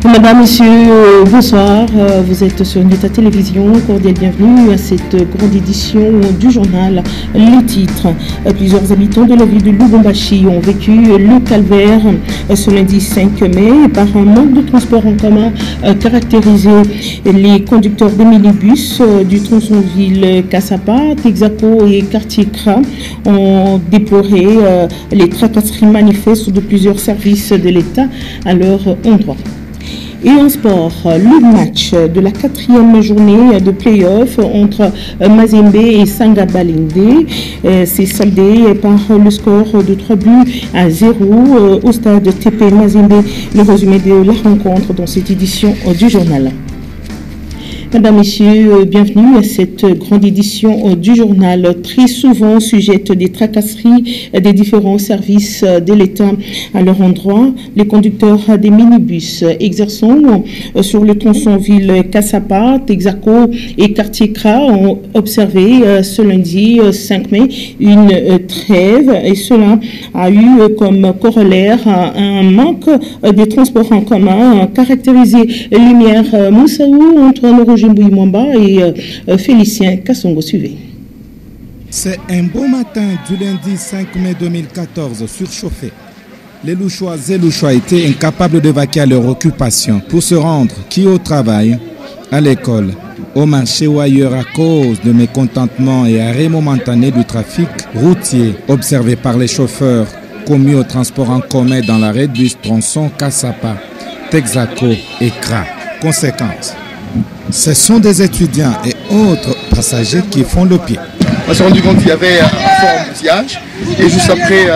Madame, Monsieur, bonsoir. Vous êtes sur Neta Télévision. Cordial bienvenue à cette grande édition du journal. Le titre: plusieurs habitants de la ville de Lubumbashi ont vécu le calvaire ce lundi 5 mai par un manque de transport en commun caractérisé. Les conducteurs des minibus du tronçon ville Kassapa, Texaco et quartier Kra ont déploré les tracasseries manifestes de plusieurs services de l'État à leur endroit. Et en sport, le match de la 4e journée de play-off entre Mazembe et Sanga Balinde s'est soldé par le score de 3-0 au stade TP Mazembe. Le résumé de la rencontre dans cette édition du journal. Mesdames, Messieurs, bienvenue à cette grande édition du journal, très souvent sujette des tracasseries des différents services de l'État à leur endroit. Les conducteurs des minibus exerçant sur le tronçon ville Kassapa, Texaco et quartier Kra ont observé ce lundi 5 mai une trêve, et cela a eu comme corollaire un manque de transports en commun caractérisé. Lumière Moussaou, Antoine Mbouimwamba et Félicien Kassongo suivez. C'est un beau matin du lundi 5 mai 2014, surchauffé. Les Louchois et Louchois étaient incapables de vaquer à leur occupation pour se rendre qui au travail, à l'école, au marché ou ailleurs à cause de mécontentement et arrêt momentané du trafic routier observé par les chauffeurs commis au transport en commun dans l'arrêt du tronçon Kassapa, Texaco et Kra. Conséquence: ce sont des étudiants et autres passagers qui font le pied. On s'est rendu compte qu'il y avait un fort embouteillage et juste après,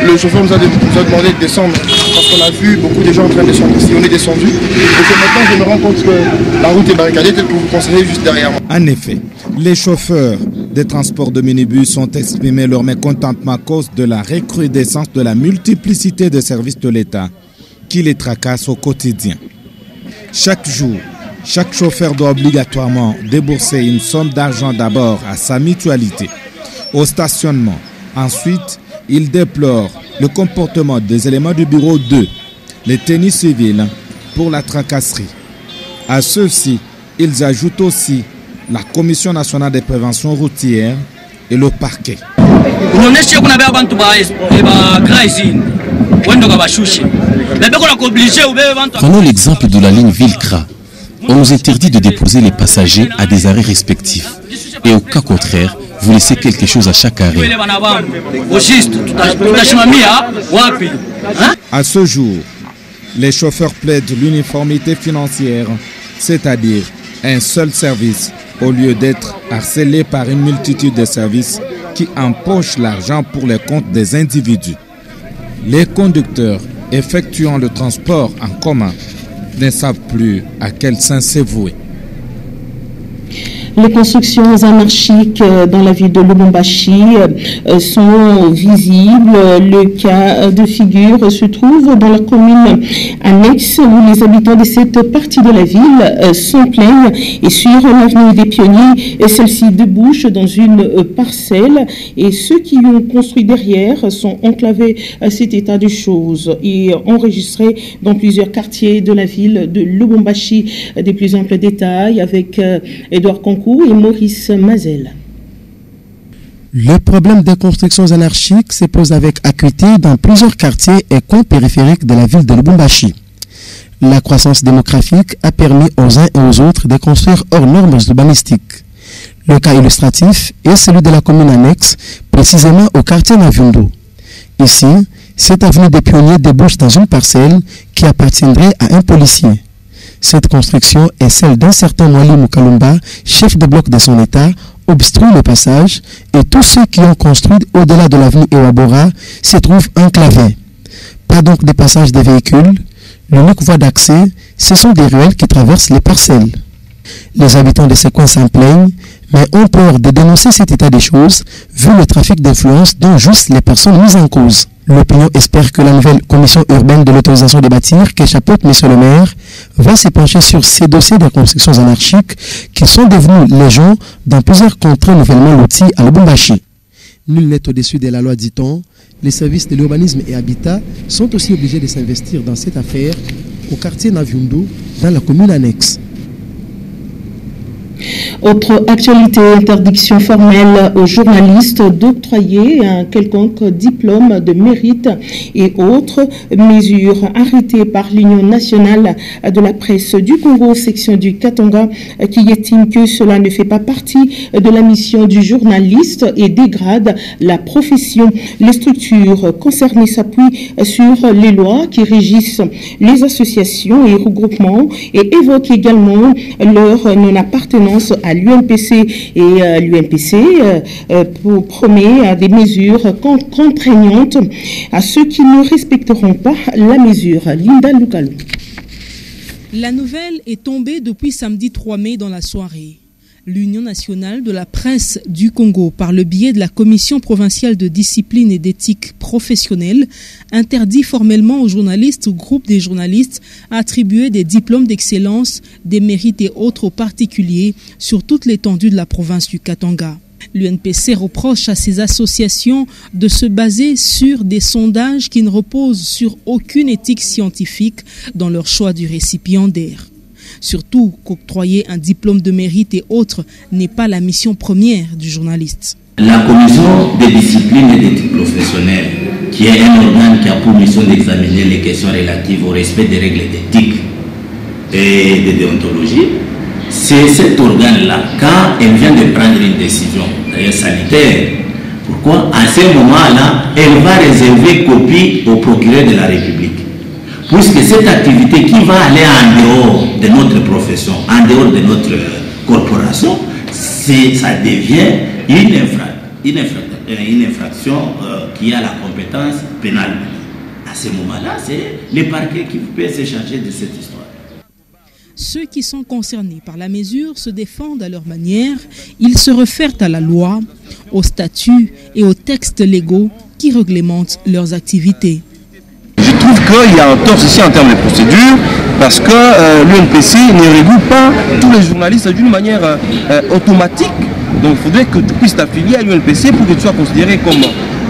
le chauffeur nous a demandé de descendre parce qu'on a vu beaucoup de gens en train de descendre ici. On est descendu et maintenant je me rends compte que la route est barricadée telle que vous conseillez juste derrière moi. En effet, les chauffeurs des transports de minibus ont exprimé leur mécontentement à cause de la recrudescence de la multiplicité de services de l'État qui les tracassent au quotidien. Chaque jour, chaque chauffeur doit obligatoirement débourser une somme d'argent d'abord à sa mutualité, au stationnement. Ensuite, il déplore le comportement des éléments du bureau 2, les tennis civils, pour la tracasserie. À ceux-ci, ils ajoutent aussi la Commission nationale de prévention routière et le parquet. Prenons l'exemple de la ligne Ville-Kra. On nous interdit de déposer les passagers à des arrêts respectifs. Et au cas contraire, vous laissez quelque chose à chaque arrêt. À ce jour, les chauffeurs plaident l'uniformité financière, c'est-à-dire un seul service, au lieu d'être harcelés par une multitude de services qui empochent l'argent pour les comptes des individus. Les conducteurs effectuant le transport en commun ne savent plus à quel saint se vouer. Les constructions anarchiques dans la ville de Lubumbashi sont visibles. Le cas de figure se trouve dans la commune annexe où les habitants de cette partie de la ville s'en plaignent, et sur l'avenue des Pionniers, celle-ci débouche dans une parcelle et ceux qui ont construit derrière sont enclavés à cet état de choses et enregistrés dans plusieurs quartiers de la ville de Lubumbashi. Des plus amples détails avec Edouard Concours et Maurice Mazel. Le problème des constructions anarchiques se pose avec acuité dans plusieurs quartiers et coins périphériques de la ville de Lubumbashi. La croissance démographique a permis aux uns et aux autres de construire hors normes urbanistiques. Le cas illustratif est celui de la commune annexe, précisément au quartier Navundo. Ici, cette avenue des Pionniers débouche dans une parcelle qui appartiendrait à un policier. Cette construction est celle d'un certain Mwali Mukalumba, chef de bloc de son État, obstrue le passage et tous ceux qui ont construit au-delà de l'avenue Ewabora se trouvent enclavés. Pas donc de passage des véhicules. L'unique voie d'accès, ce sont des ruelles qui traversent les parcelles. Les habitants de ces coins s'en plaignent, mais ont peur de dénoncer cet état des choses, vu le trafic d'influence dont jouissent les personnes mises en cause. L'opinion espère que la nouvelle commission urbaine de l'autorisation de bâtir, qui chapeaute M. le maire, va se pencher sur ces dossiers de constructions anarchiques qui sont devenus légion dans plusieurs contrées nouvellement loties à Lubumbashi. Nul n'est au-dessus de la loi, dit-on. Les services de l'urbanisme et habitat sont aussi obligés de s'investir dans cette affaire au quartier Naviundo, dans la commune annexe. Autre actualité, interdiction formelle aux journalistes d'octroyer un quelconque diplôme de mérite et autres mesures arrêtées par l'Union nationale de la presse du Congo, section du Katanga, qui estime que cela ne fait pas partie de la mission du journaliste et dégrade la profession. Les structures concernées s'appuient sur les lois qui régissent les associations et regroupements et évoquent également leur non-appartenance à l'UNPC et l'UNPC promet des mesures contraignantes à ceux qui ne respecteront pas la mesure. Linda Lukalou. La nouvelle est tombée depuis samedi 3 mai dans la soirée. L'Union nationale de la presse du Congo, par le biais de la Commission provinciale de discipline et d'éthique professionnelle, interdit formellement aux journalistes ou groupes des journalistes à attribuer des diplômes d'excellence, des mérites et autres aux particuliers sur toute l'étendue de la province du Katanga. L'UNPC reproche à ces associations de se baser sur des sondages qui ne reposent sur aucune éthique scientifique dans leur choix du récipiendaire. Surtout qu'octroyer un diplôme de mérite et autres n'est pas la mission première du journaliste. La commission des disciplines et d'éthique professionnelle, qui est un organe qui a pour mission d'examiner les questions relatives au respect des règles d'éthique et de déontologie, c'est cet organe-là, quand elle vient de prendre une décision, d'ailleurs sanitaire, pourquoi à ce moment-là, elle va réserver copie au procureur de la République. Puisque cette activité qui va aller en dehors de notre profession, en dehors de notre corporation, ça devient une infraction qui a la compétence pénale. À ce moment-là, c'est les parquets qui peuvent se charger de cette histoire. Ceux qui sont concernés par la mesure se défendent à leur manière. Ils se réfèrent à la loi, aux statuts et aux textes légaux qui réglementent leurs activités. Je trouve qu'il y a un tort ici en termes de procédure parce que l'UNPC ne régule pas tous les journalistes d'une manière automatique. Donc il faudrait que tu puisses t'affilier à l'UNPC pour que tu sois considéré comme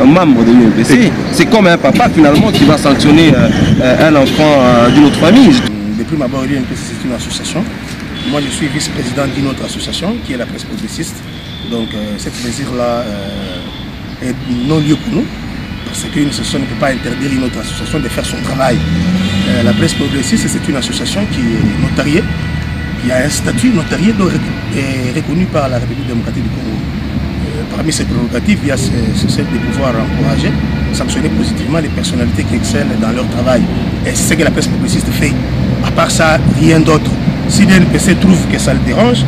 un membre de l'UNPC. C'est comme un papa finalement qui va sanctionner un enfant d'une autre famille. Depuis ma part, l'UNPC c'est une association. Moi je suis vice-président d'une autre association qui est la presse progressiste. Donc cette mesure-là est non lieu pour nous. Parce qu'une association ne peut pas interdire une autre association de faire son travail. La presse progressiste, c'est une association qui est notariée. Il y a un statut notarié reconnu par la République démocratique du Congo. Parmi ses prérogatives, il y a celle de pouvoir encourager, sanctionner positivement les personnalités qui excellent dans leur travail. Et c'est ce que la presse progressiste fait. À part ça, rien d'autre. Si l'NPC trouve que ça le dérange,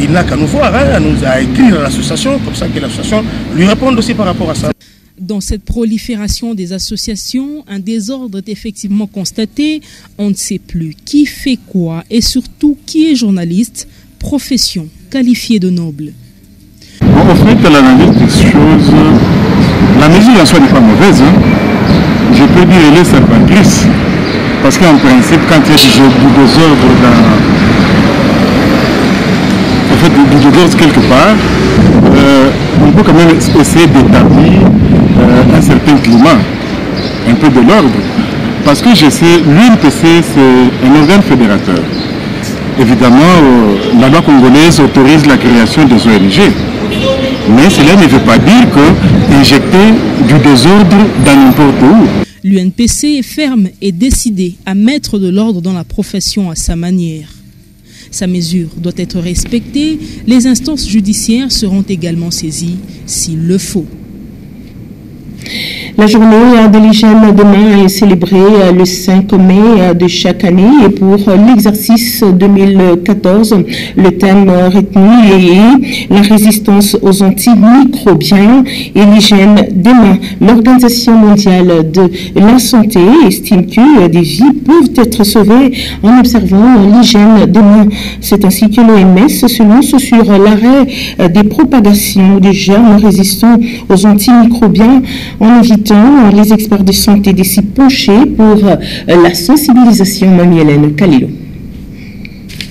il n'a qu'à nous voir, à écrire à l'association, comme ça que l'association lui réponde aussi par rapport à ça. Dans cette prolifération des associations, un désordre est effectivement constaté. On ne sait plus qui fait quoi et surtout qui est journaliste, profession qualifiée de noble. Bon, au fait, à l'analyse des choses, la mesure en soi n'est pas mauvaise. Je peux dire qu'elle est salvatrice. Parce qu'en principe, quand il y a du désordre du désordre quelque part, on peut quand même essayer d'établir un certain climat, un peu de l'ordre. Parce que je sais, l'UNPC, c'est un organe fédérateur. Évidemment, la loi congolaise autorise la création des ONG. Mais cela ne veut pas dire qu'injecter du désordre dans n'importe où. L'UNPC est ferme et décidé à mettre de l'ordre dans la profession à sa manière. Sa mesure doit être respectée. Les instances judiciaires seront également saisies s'il le faut. La journée de l'hygiène demain est célébrée le 5 mai de chaque année et pour l'exercice 2014, le thème retenu est la résistance aux antimicrobiens et l'hygiène des mains. L'Organisation mondiale de la santé estime que des vies peuvent être sauvées en observant l'hygiène des mains. C'est ainsi que l'OMS se lance sur l'arrêt des propagations des germes résistants aux antimicrobiens en invitant les experts de santé de s'y pencher pour la sensibilisation. Mamie-Hélène Kalilo.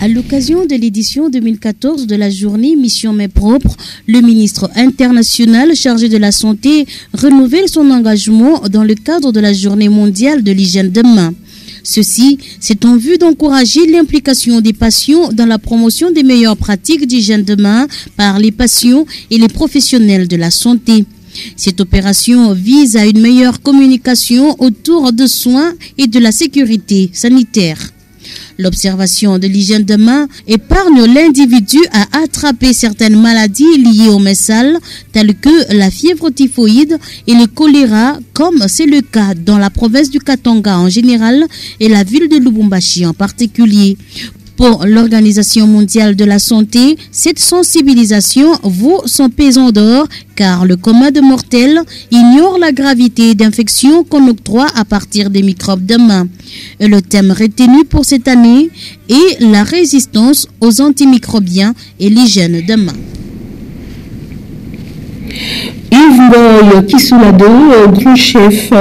À l'occasion de l'édition 2014 de la journée Mission Mains Propres, le ministre international chargé de la santé renouvelle son engagement dans le cadre de la journée mondiale de l'hygiène des mains. Ceci, c'est en vue d'encourager l'implication des patients dans la promotion des meilleures pratiques d'hygiène de main par les patients et les professionnels de la santé. Cette opération vise à une meilleure communication autour de soins et de la sécurité sanitaire. L'observation de l'hygiène de main épargne l'individu à attraper certaines maladies liées au messal, telles que la fièvre typhoïde et le choléra, comme c'est le cas dans la province du Katanga en général et la ville de Lubumbashi en particulier. Pour l'Organisation mondiale de la santé, cette sensibilisation vaut son pesant d'or car le commun des mortels ignore la gravité d'infection qu'on octroie à partir des microbes de main. Le thème retenu pour cette année est la résistance aux antimicrobiens et l'hygiène de main. Yves Kisoulado, grand chef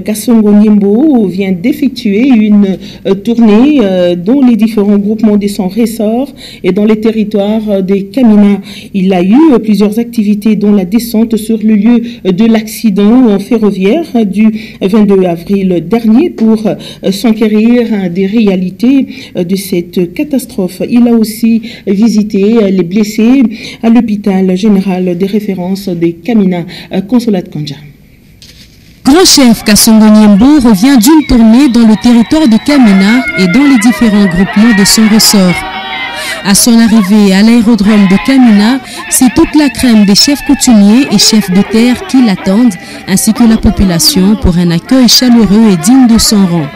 Kasongo Niembo, vient d'effectuer une tournée dans les différents groupements de son ressort et dans les territoires des Kamina. Il a eu plusieurs activités dont la descente sur le lieu de l'accident ferroviaire du 22 avril dernier pour s'enquérir des réalités de cette catastrophe. Il a aussi visité les blessés à l'hôpital général des références des Kamina, Consolat Kanja. Grand chef Kasongo Niembo revient d'une tournée dans le territoire de Kamina et dans les différents groupements de son ressort. À son arrivée à l'aérodrome de Kamina, c'est toute la crème des chefs coutumiers et chefs de terre qui l'attendent, ainsi que la population pour un accueil chaleureux et digne de son rang.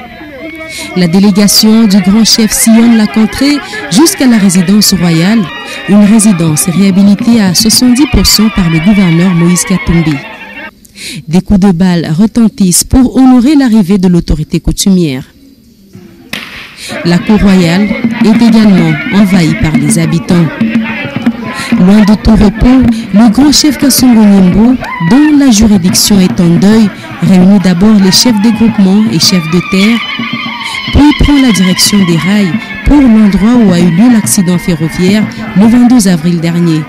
La délégation du grand chef sillonne la contrée jusqu'à la résidence royale, une résidence réhabilitée à 70% par le gouverneur Moïse Katumbi. Des coups de balle retentissent pour honorer l'arrivée de l'autorité coutumière. La cour royale est également envahie par les habitants. Loin de tout repos, le grand chef Kasongo Niembo, dont la juridiction est en deuil, réunit d'abord les chefs des groupements et chefs de terre, puis prend la direction des rails pour l'endroit où a eu lieu l'accident ferroviaire le 22 avril dernier.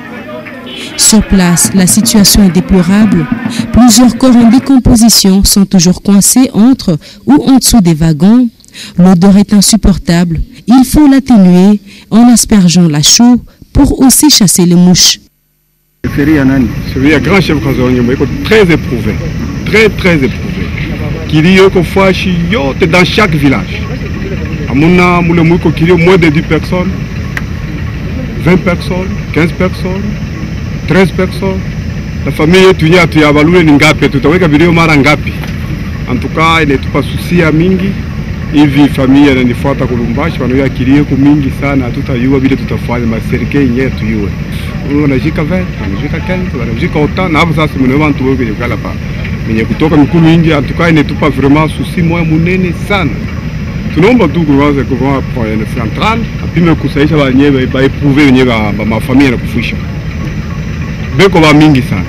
Sur place, la situation est déplorable. Plusieurs corps en décomposition sont toujours coincés entre ou en dessous des wagons. L'odeur est insupportable. Il faut l'atténuer en aspergeant la chaux pour aussi chasser les mouches. Celui à grand chef très éprouvé, très éprouvé. Qui dit qu'on fait dans chaque village. À mon âme, moins de 10 personnes, 20 personnes, 15 personnes, 13 personnes. La famille est à Tiabalou Ningapi, tout avec un Marangapi. En tout cas, il n'est pas souci à Mingi. Il vit famille à Nifuata Kolumbashi, on a qui est Mingi sana, tout à you, habité tout à fait, ma cercle, il y a tout you. On a jusqu'à 20, on a jusqu'à 15, on a jusqu'à autant, on a besoin de me demander où il y a là-bas. Mais kutoka mikuu mingi, en tout cas, il n'est pas vraiment souci moi munene sana. Tunaomba tu kuanza kwa point central, apime kusaisha banyewe ba éprouver ma famille na kufisha. Beko ba mingi sana.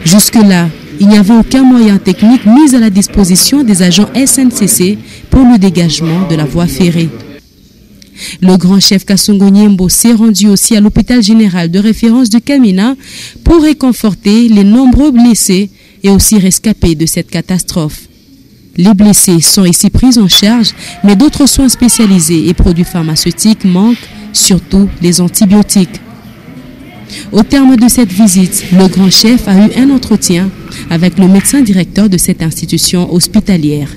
Jusque-là, il n'y avait aucun moyen technique mis à la disposition des agents SNCC pour le dégagement de la voie ferrée. Le grand chef Kasongo Niembo s'est rendu aussi à l'hôpital général de référence de Kamina pour réconforter les nombreux blessés et aussi rescapés de cette catastrophe. Les blessés sont ici pris en charge, mais d'autres soins spécialisés et produits pharmaceutiques manquent, surtout les antibiotiques. Au terme de cette visite, le grand chef a eu un entretien avec le médecin directeur de cette institution hospitalière.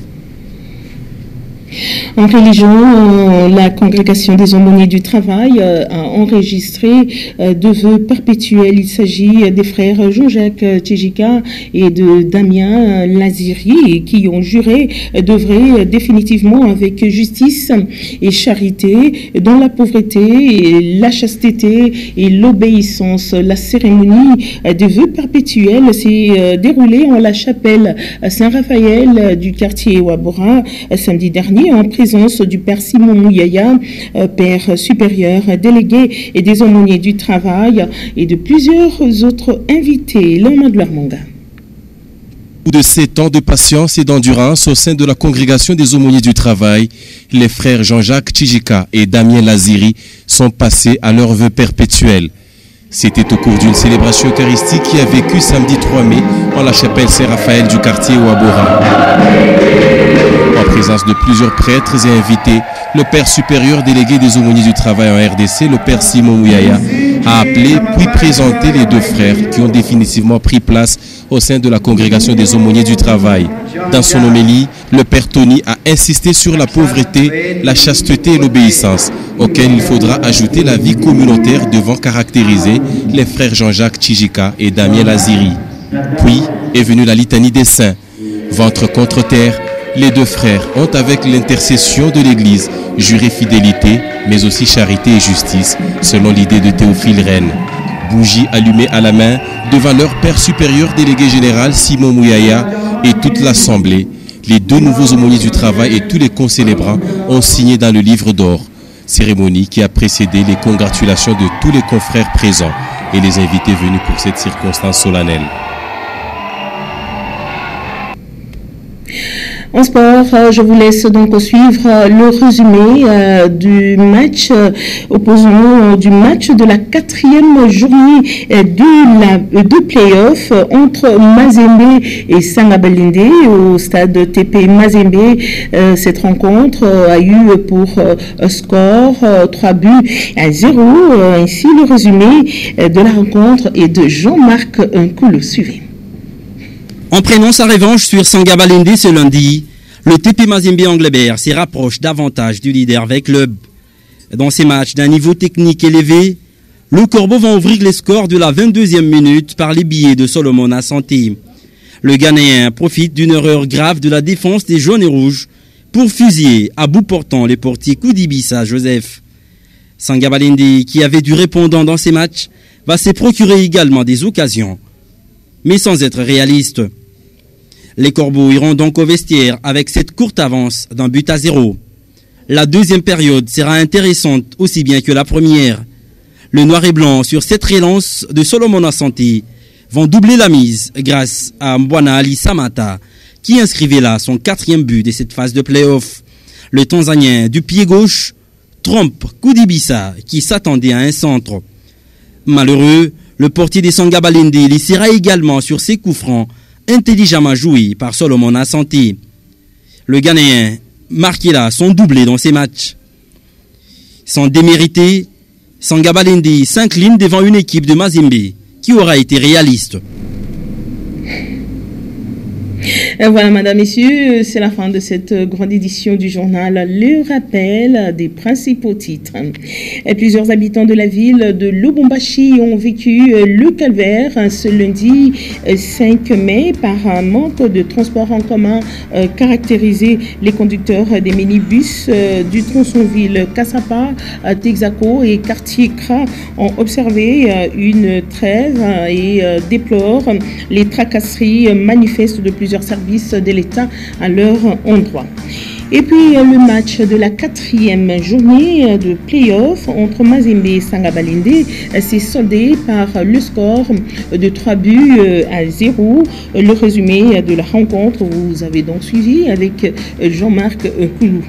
En religion, la congrégation des aumôniers du travail a enregistré deux vœux perpétuels. Il s'agit des frères Jean-Jacques Tchejika et de Damien Laziri qui ont juré d'œuvrer définitivement avec justice et charité dans la pauvreté, et la chasteté et l'obéissance. La cérémonie des vœux perpétuels s'est déroulée en la chapelle Saint-Raphaël du quartier Wabora samedi dernier, en présence du père Simon Mouyaya, père supérieur délégué et des aumôniers du travail, et de plusieurs autres invités. L'homme de l'Armanga. De 7 ans de patience et d'endurance au sein de la congrégation des aumôniers du travail, les frères Jean-Jacques Tchejika et Damien Laziri sont passés à leur vœu perpétuel. C'était au cours d'une célébration eucharistique qui a vécu samedi 3 mai en la chapelle Saint-Raphaël du quartier Ouabora. En présence de plusieurs prêtres et invités, le père supérieur délégué des aumôniers du travail en RDC, le père Simon Mouyaya, a appelé puis présenté les deux frères qui ont définitivement pris place au sein de la congrégation des aumôniers du travail. Dans son homélie, le père Tony a insisté sur la pauvreté, la chasteté et l'obéissance, auxquelles il faudra ajouter la vie communautaire devant caractériser les frères Jean-Jacques Tchijika et Damien Laziri. Puis est venue la litanie des saints. Ventre contre terre, les deux frères ont, avec l'intercession de l'Église, juré fidélité, mais aussi charité et justice, selon l'idée de Théophile Rennes. Bougies allumées à la main, devant leur père supérieur délégué général Simon Mouyaya et toute l'Assemblée, les deux nouveaux aumôniers du travail et tous les concélébrants ont signé dans le livre d'or. Cérémonie qui a précédé les congratulations de tous les confrères présents et les invités venus pour cette circonstance solennelle. En sport, je vous laisse donc suivre le résumé du match opposant du match de la 4e journée de play-off entre Mazembe et Sangabalinde au stade TP Mazembe. Cette rencontre a eu pour score 3-0. Ainsi, le résumé de la rencontre est de Jean-Marc Nkoulou. Suivez. En prenant sa revanche sur Sangabalinde ce lundi, le TP Mazembe Anglebert se rapproche davantage du leader avec club. Dans ces matchs d'un niveau technique élevé, le Corbeau va ouvrir les scores de la 22e minute par les billets de Solomon Asante. Le Ghanéen profite d'une erreur grave de la défense des jaunes et rouges pour fusiller à bout portant les portiers Koudibissa Joseph. Sangabalinde, qui avait du répondant dans ces matchs, va se procurer également des occasions, mais sans être réaliste. Les Corbeaux iront donc au vestiaire avec cette courte avance d'un but à 0. La deuxième période sera intéressante aussi bien que la première. Le noir et blanc sur cette relance de Solomon Asante vont doubler la mise grâce à Mbwana Ali Samata qui inscrivait là son 4e but de cette phase de play-off. Le Tanzanien du pied gauche trompe Koudibissa qui s'attendait à un centre. Malheureux, le portier des Sangabalinde laissera également sur ses coups francs intelligemment joué par Solomon Asante. Le Ghanéen marquait là son doublé dans ses matchs. Sans démériter, Sangabalinde s'incline devant une équipe de Mazembe qui aura été réaliste. Voilà, madame, messieurs, c'est la fin de cette grande édition du journal. Le rappel des principaux titres. Plusieurs habitants de la ville de Lubumbashi ont vécu le calvaire ce lundi 5 mai par un manque de transport en commun caractérisé. Les conducteurs des minibus du tronçonville Kassapa, Texaco et quartier Kra ont observé une trêve et déplorent les tracasseries manifestes de plusieurs services de l'État à leur endroit. Et puis le match de la 4e journée de play-off entre Mazembe et Sangabalinde s'est soldé par le score de 3-0. Le résumé de la rencontre, vous avez donc suivi avec Jean-Marc Nkoulou.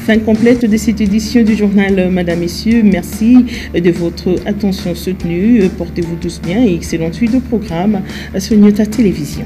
Fin complète de cette édition du journal, madame, messieurs. Merci de votre attention soutenue. Portez-vous tous bien et excellente suite de programme sur Nyota Télévision.